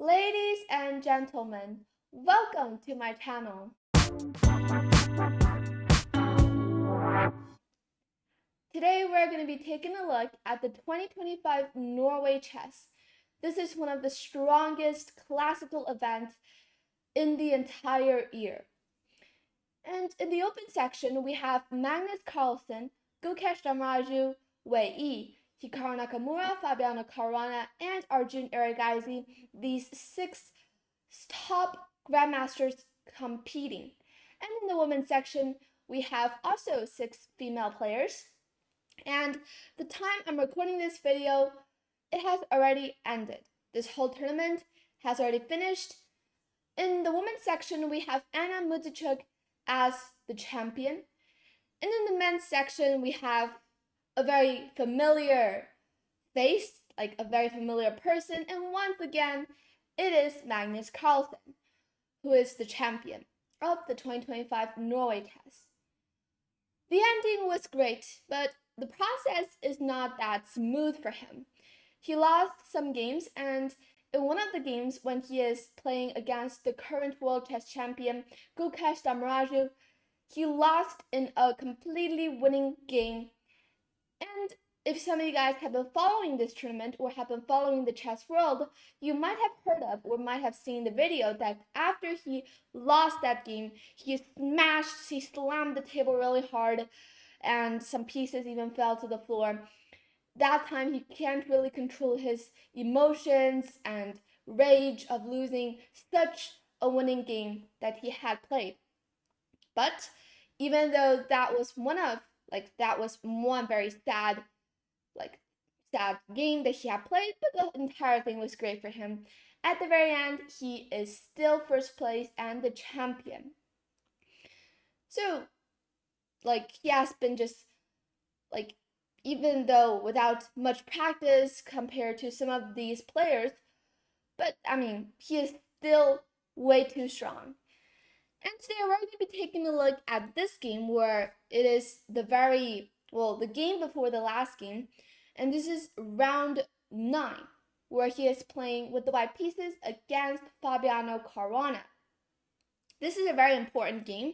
Ladies and gentlemen, welcome to my channel. Today we're going to be taking a look at the 2025 Norway Chess. This is one of the strongest classical events in the entire year. And in the open section, we have Magnus Carlsen, Gukesh Damraju, Wei Yi, Hikaru Nakamura, Fabiano Caruana, and Arjun Erigaisi, these 6 top grandmasters competing. And in the women's section, we have also 6 female players. And the time I'm recording this video, it has already ended. This whole tournament has already finished. In the women's section, we have Anna Muzichuk as the champion. And in the men's section, we have a very familiar face, like a very familiar person. And once again, it is Magnus Carlsen, who is the champion of the 2025 Norway Chess. The ending was great, but the process is not that smooth for him. He lost some games, and in one of the games when he is playing against the current world chess champion, Gukesh Damraju, he lost in a completely winning game. And if some of you guys have been following this tournament or have been following the chess world, you might have heard of or might have seen the video that after he lost that game, he slammed the table really hard, and some pieces even fell to the floor. That time he can't really control his emotions and rage of losing such a winning game that he had played. But even though that was one very sad game that he had played, but the entire thing was great for him. At the very end, he is still first place and the champion. So, he has been just, even though without much practice compared to some of these players, but he is still way too strong. And today we're going to be taking a look at this game where it is the game before the last game. And this is round 9, where he is playing with the white pieces against Fabiano Caruana. This is a very important game.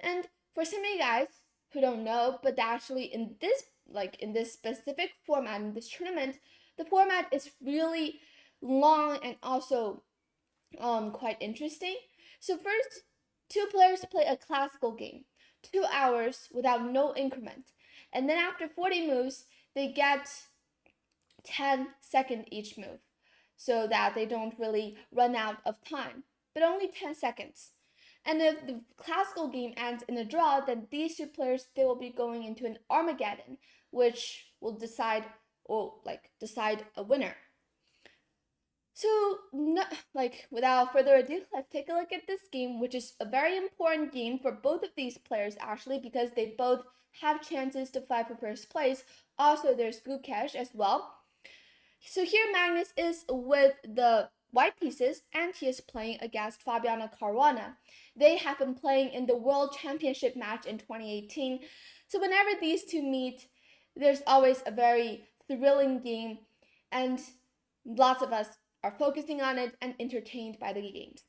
And for some of you guys who don't know, but actually in this specific format, in this tournament, the format is really long and also quite interesting. So first, 2 players play a classical game, 2 hours without no increment. And then after 40 moves, they get 10 seconds each move so that they don't really run out of time, but only 10 seconds. And if the classical game ends in a draw, then these 2 players, they will be going into an Armageddon, which will decide a winner. So, without further ado, let's take a look at this game, which is a very important game for both of these players, actually, because they both have chances to fight for first place. Also, there's Gukesh as well. So here Magnus is with the white pieces, and he is playing against Fabiano Caruana. They have been playing in the World Championship match in 2018. So whenever these 2 meet, there's always a very thrilling game, and lots of us are focusing on it and entertained by the games.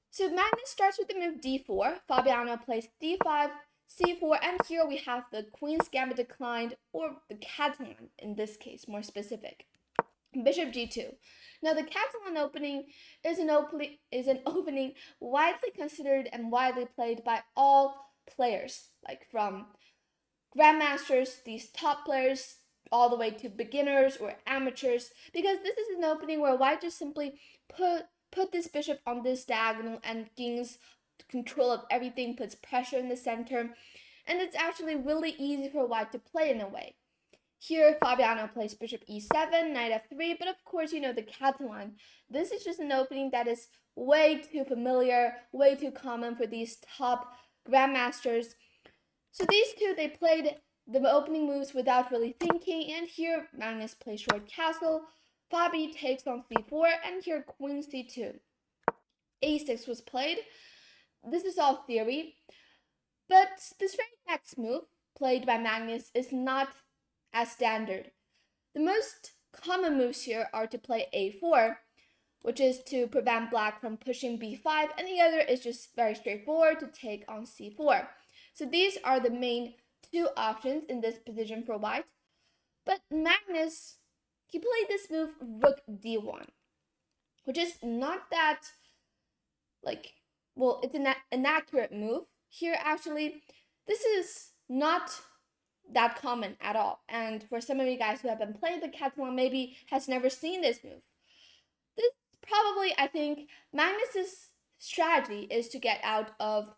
So Magnus starts with the move d4, Fabiano plays d5, c4, and here we have the Queen's Gambit declined, or the Catalan in this case, more specific. Bishop g2. Now the Catalan opening is an opening widely considered and widely played by all players, from grandmasters, these top players, all the way to beginners or amateurs, because this is an opening where white just simply put this bishop on this diagonal and gains control of everything, puts pressure in the center, and it's actually really easy for white to play in a way. Here, Fabiano plays bishop e7, knight f3, but of course, the Catalan. This is just an opening that is way too familiar, way too common for these top grandmasters. So these 2, they played the opening moves without really thinking, and here Magnus plays short castle, Fabi takes on c4, and here queen c2. a6 was played. This is all theory, but this very next move, played by Magnus, is not as standard. The most common moves here are to play a4, which is to prevent black from pushing b5, and the other is just very straightforward, to take on c4. So these are the main two options in this position for white. But Magnus, he played this move rook d1, which is not that, like, well, it's an inaccurate move here actually. This is not that common at all, and for some of you guys who have been playing the Catalan maybe has never seen this move. This probably, I think, Magnus's strategy is to get out of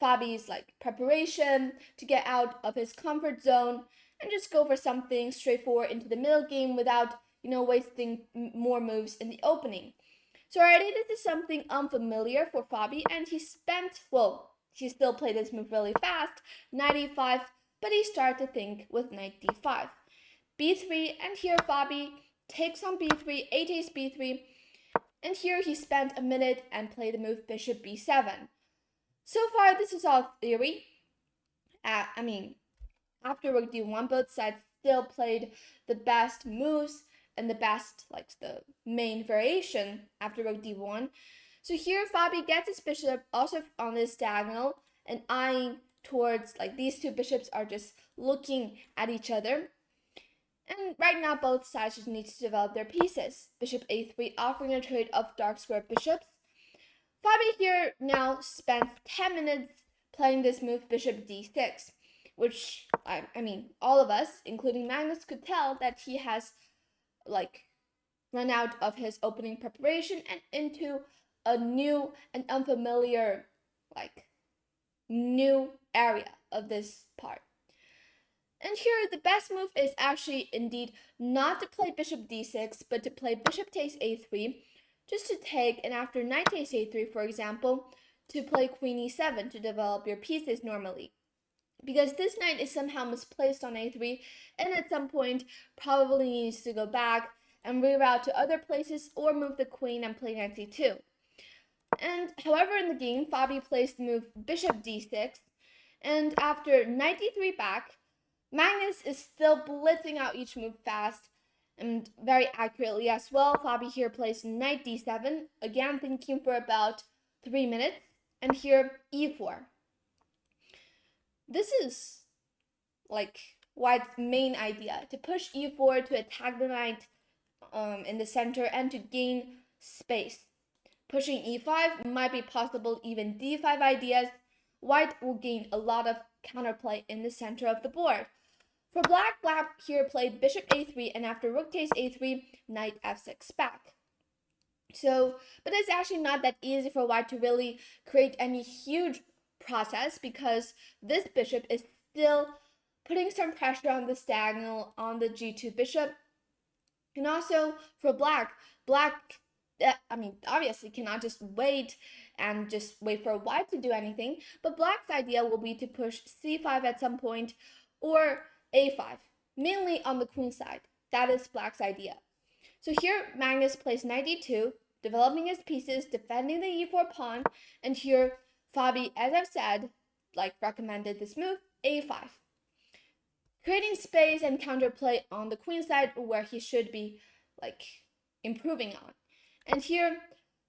Fabi's like preparation, to get out of his comfort zone and just go for something straightforward into the middle game without, wasting more moves in the opening. So already this is something unfamiliar for Fabi, and he still played this move really fast, knight e5, but he started to think with knight d5. b3, and here Fabi takes on b3, a takes b3, and here he spent a minute and played the move bishop b7. So far, this is all theory. After rook d1, both sides still played the best moves and the best, the main variation after rook d1. So here, Fabi gets his bishop also on this diagonal and eyeing towards, these two bishops are just looking at each other. And right now, both sides just need to develop their pieces. Bishop a3 offering a trade of dark square bishops. Fabi here now spends 10 minutes playing this move bishop d6, which, all of us, including Magnus, could tell that he has, run out of his opening preparation and into a new and unfamiliar, new area of this part. And here, the best move is actually indeed not to play bishop d6, but to play bishop takes a3, just to take, and after knight takes a3, for example, to play queen e7 to develop your pieces normally. Because this knight is somehow misplaced on a3, and at some point probably needs to go back and reroute to other places or move the queen and play knight c2. And however, in the game, Fabi plays the move bishop d6, and after knight d3 back, Magnus is still blitzing out each move fast and very accurately as well. Fabi here plays knight d7, again thinking for about 3 minutes, and here e4. This is White's main idea, to push e4 to attack the knight in the center and to gain space. Pushing e5 might be possible, even d5 ideas. White will gain a lot of counterplay in the center of the board. For black here played bishop a3, and after rook takes a3, knight f6 back. So, but it's actually not that easy for white to really create any huge process, because this bishop is still putting some pressure on this diagonal on the g2 bishop. And also for black obviously cannot just wait for white to do anything, but black's idea will be to push c5 at some point, or a5, mainly on the queen side. That is black's idea. So here Magnus plays knight d2, developing his pieces, defending the e4 pawn, and here Fabi, as I've said, recommended this move, a5. Creating space and counterplay on the queen side where he should be, improving on. And here,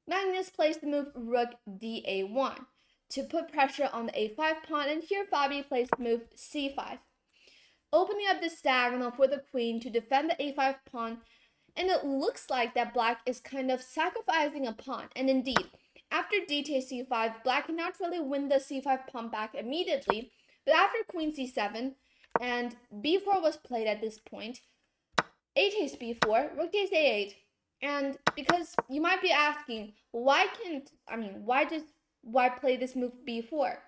Magnus plays the move rook da1 to put pressure on the a5 pawn, and here Fabi plays the move c5, opening up this diagonal for the queen to defend the a5 pawn, and it looks like that black is kind of sacrificing a pawn, and indeed, after d takes c5, black cannot really win the c5 pawn back immediately, but after queen c7, and b4 was played at this point, a takes b4, rook takes a8, and because you might be asking, why does white play this move b4?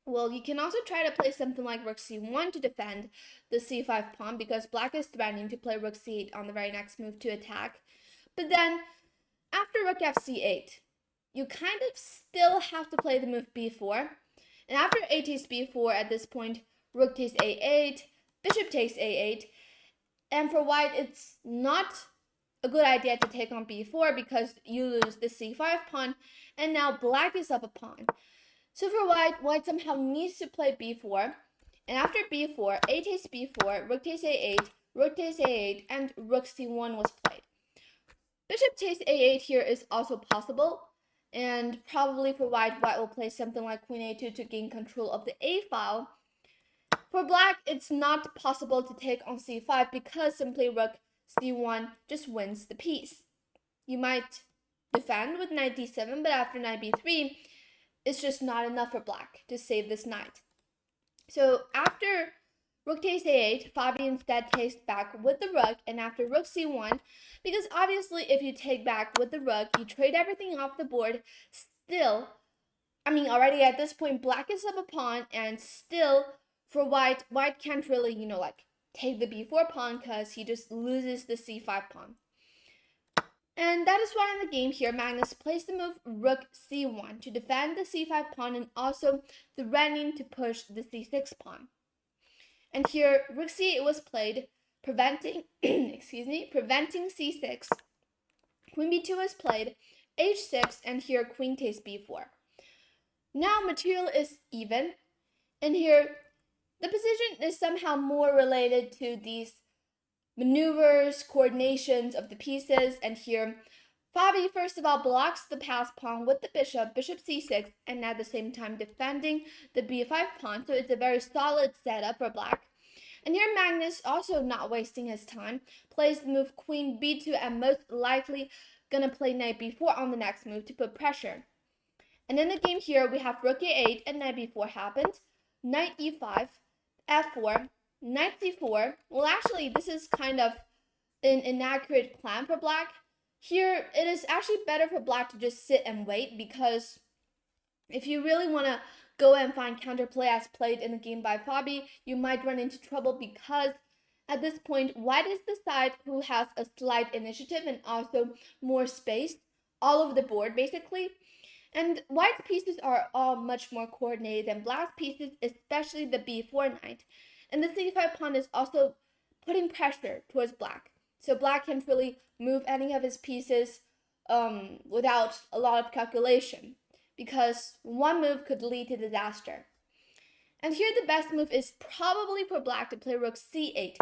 Well, you can also try to play something like rook c1 to defend the c5 pawn, because black is threatening to play rook c8 on the very next move to attack. But then, after rook fc8, you kind of still have to play the move b4. And after a takes b4, at this point, rook takes a8, bishop takes a8. And for white, it's not a good idea to take on b4, because you lose the c5 pawn, and now black is up a pawn. So for white somehow needs to play b4, and after b4, a takes b4, rook takes a8, rook takes a8, and rook c1 was played. Bishop takes a8 here is also possible, and probably for white will play something like queen a2 to gain control of the a file. For black, it's not possible to take on c5 because simply rook c1 just wins the piece. You might defend with knight d7, but after knight b3, it's just not enough for black to save this knight. So after rook takes a8, Fabi instead takes back with the rook, and after rook c1, because obviously if you take back with the rook, you trade everything off the board, still, already at this point, black is up a pawn, and still, for white can't really, take the b4 pawn because he just loses the c5 pawn. And that is why in the game here, Magnus plays the move rook c1 to defend the c5 pawn and also threatening to push the c6 pawn. And here, rook c8 was played, preventing, preventing c6. Queen b2 was played, h6, and here queen takes b4. Now material is even, and here the position is somehow more related to these maneuvers, coordinations of the pieces, and here Fabi first of all blocks the passed pawn with the bishop c6, and at the same time defending the b5 pawn, so it's a very solid setup for black. And here Magnus, also not wasting his time, plays the move queen b2 and most likely gonna play knight b4 on the next move to put pressure. And in the game here, we have rook a8 and knight b4 happened, knight e5, f4, knight c4. Well, actually, this is kind of an inaccurate plan for black. Here, it is actually better for black to just sit and wait, because if you really want to go and find counterplay as played in the game by Fabi, you might run into trouble, because at this point, white is the side who has a slight initiative and also more space all over the board, basically. And white's pieces are all much more coordinated than black's pieces, especially the b4 knight. And the c5 pawn is also putting pressure towards black. So black can't really move any of his pieces without a lot of calculation, because one move could lead to disaster. And here the best move is probably for black to play rook c8,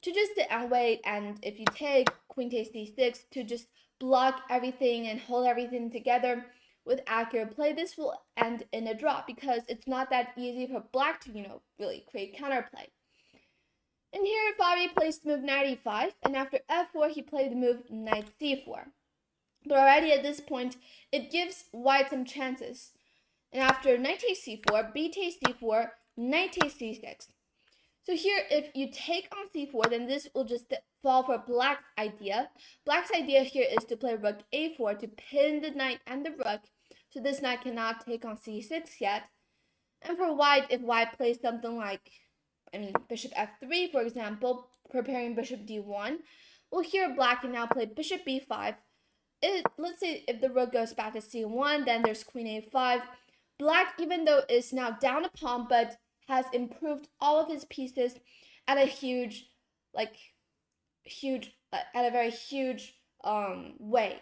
to just sit and wait, and if you take queen takes c6 to just block everything and hold everything together with accurate play, this will end in a draw, because it's not that easy for black to, really create counterplay. And here Fabi plays the move knight e5, and after f4 he played the move knight c4. But already at this point, it gives white some chances. And after knight takes c4, b takes c4, knight takes c6. So here, if you take on c4, then this will just fall for black's idea. Black's idea here is to play rook a4 to pin the knight and the rook, so this knight cannot take on c6 yet. And for white, if white plays something like, bishop f3, for example, preparing bishop d1, well, here black can now play bishop b5. Let's say if the rook goes back to c1, then there's queen a5. Black, even though is now down a pawn, but has improved all of his pieces at a very huge way.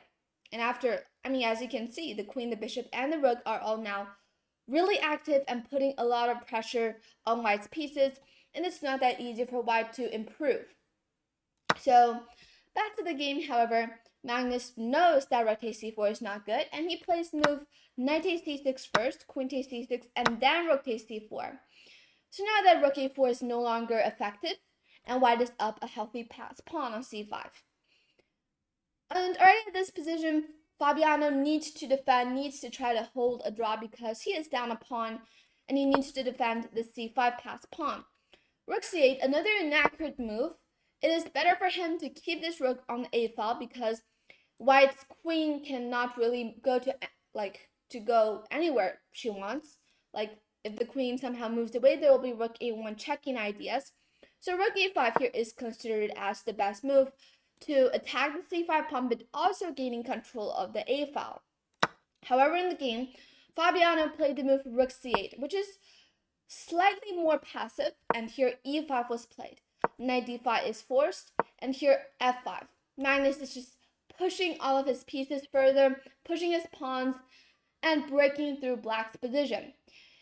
And after, as you can see, the queen, the bishop, and the rook are all now really active and putting a lot of pressure on white's pieces, and it's not that easy for white to improve. So back to the game, however, Magnus knows that rook takes c4 is not good, and he plays the move knight takes c6 first, queen takes c6, and then rook takes c4. So now that rook a4 is no longer effective, and white is up a healthy passed pawn on c5. And already at this position, Fabiano needs to defend, needs to try to hold a draw, because he is down a pawn, and he needs to defend the c5 passed pawn. Rook c8, another inaccurate move. It is better for him to keep this rook on the a file, because white's queen cannot really go to go anywhere she wants. If the queen somehow moves away, there will be rook a1 checking ideas. So rook a5 here is considered as the best move to attack the c5 pawn, but also gaining control of the a file. However, in the game, Fabiano played the move rook c8, which is slightly more passive, and here e5 was played. Knight d5 is forced, and here f5. Magnus is just pushing all of his pieces further, pushing his pawns, and breaking through black's position.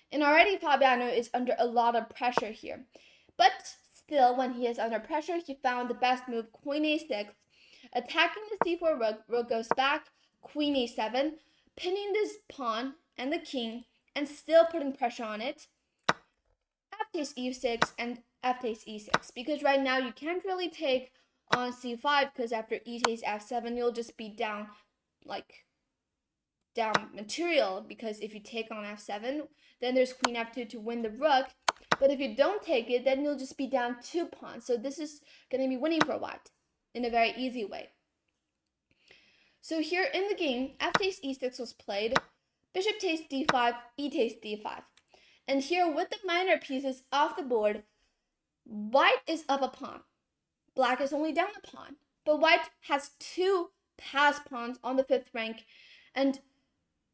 And already Fabiano is under a lot of pressure here. But still, when he is under pressure, he found the best move, queen a6, attacking the c4 rook. Rook goes back, queen e7, pinning this pawn and the king, and still putting pressure on it. F takes e6 and f takes e6, because right now you can't really take on c5, because after e takes f7, you'll just be down, like, down material, because if you take on f7, then there's queen f2 to win the rook. But if you don't take it, then you'll just be down 2 pawns. So this is going to be winning for white in a very easy way. So here in the game, f takes e6 was played, bishop takes d5, e takes d5. And here with the minor pieces off the board, white is up a pawn. Black is only down a pawn. But white has 2 pass pawns on the 5th rank, and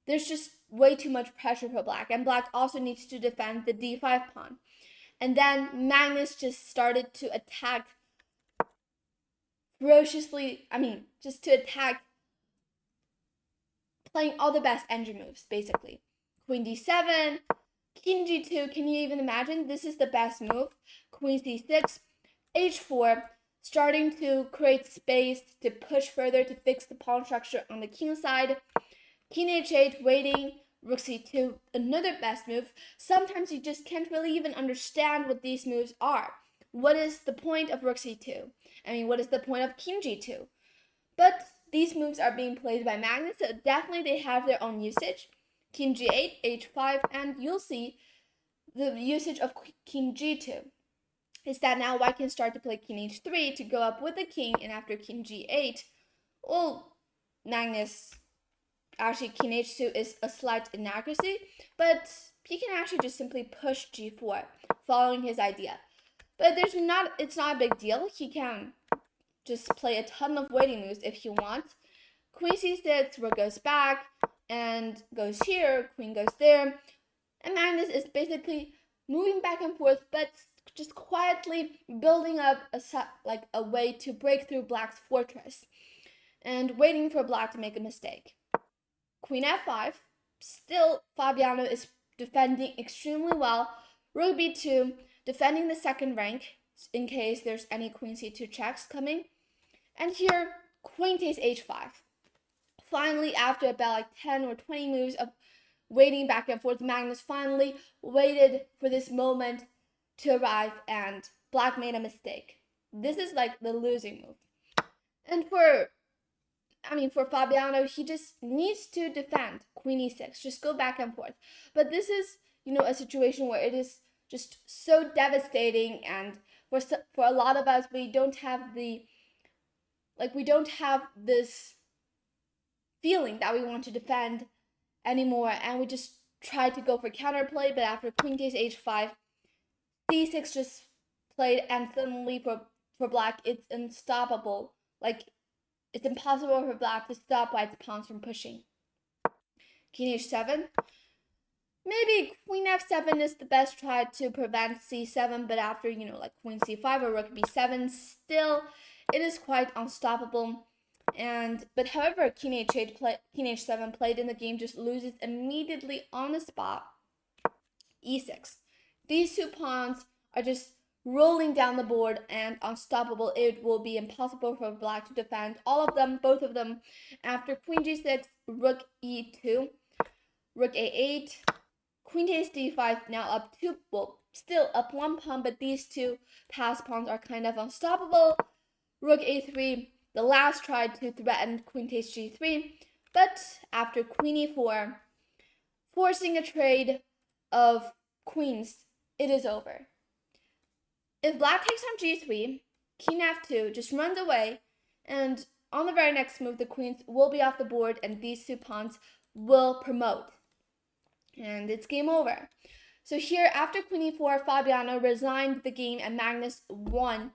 there's just way too much pressure for black. And black also needs to defend the d5 pawn. And then Magnus just started to attack ferociously, just to attack, playing all the best engine moves, basically. Queen d7, king g2, can you even imagine? This is the best move. Queen c6, h4, starting to create space to push further to fix the pawn structure on the king side. King h8, waiting, rook c2, another best move. Sometimes you just can't really even understand what these moves are. What is the point of rook c2? What is the point of king g2? But these moves are being played by Magnus, so definitely they have their own usage. King g8, h5, and you'll see the usage of king g2 is that now white can start to play king h3 to go up with the king, and after king g8, well, Magnus, actually king h2 is a slight inaccuracy, but he can actually just simply push g4, following his idea. But it's not a big deal. He can just play a ton of waiting moves if he wants. Queen c6, rook goes back, and goes here, queen goes there. And Magnus is basically moving back and forth, but just quietly building up a way to break through black's fortress, and waiting for black to make a mistake. Queen f5, still Fabiano is defending extremely well. Rook b2, defending the 2nd rank in case there's any queen c2 checks coming. And here, queen takes h5. Finally, after about 10 or 20 moves of waiting back and forth, Magnus finally waited for this moment to arrive, and black made a mistake. This is like the losing move. And for Fabiano, he just needs to defend queen e6, just go back and forth. But this is, a situation where it is just so devastating, and for a lot of us, we don't have this feeling that we want to defend anymore, and we just try to go for counterplay. But after queen takes h5, c6 just played, and suddenly for black, it's unstoppable. It's impossible for black to stop white's pawns from pushing. King h7. Maybe queen f7 is the best try to prevent c7, but after, queen c5 or rook b7, still, it is quite unstoppable. But however, king h7 played in the game just loses immediately on the spot. e6. These 2 pawns are just rolling down the board and unstoppable. It will be impossible for black to defend all of them, both of them. After queen g6, rook e2, rook a8, queen takes d5, now up 2, still up 1 pawn, but these 2 pass pawns are kind of unstoppable. Rook a3, the last try to threaten queen takes g3, but after queen e4, forcing a trade of queens, it is over. If black takes on g3, king f2 just runs away, and on the very next move, the queens will be off the board, and these 2 pawns will promote. And it's game over. So here, after queen e4, Fabiano resigned the game, and Magnus won.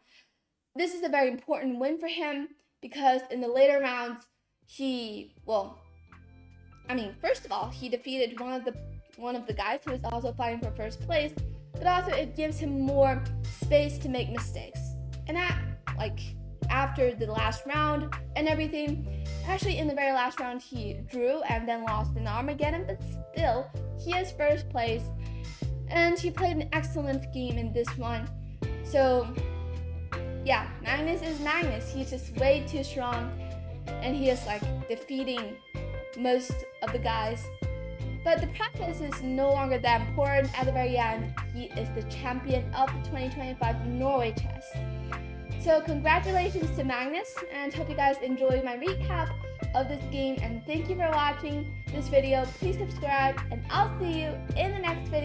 This is a very important win for him, because in the later rounds, first of all, he defeated one of the guys who was also fighting for first place, but also it gives him more space to make mistakes. And after the last round and everything, actually in the very last round he drew and then lost in Armageddon, but still he is first place, and he played an excellent game in this one. So yeah, Magnus is Magnus. He's just way too strong, and he is like defeating most of the guys. But the practice is no longer that important. At the very end, he is the champion of the 2025 Norway Chess. So congratulations to Magnus, and hope you guys enjoyed my recap of this game, and thank you for watching this video. Please subscribe, and I'll see you in the next video.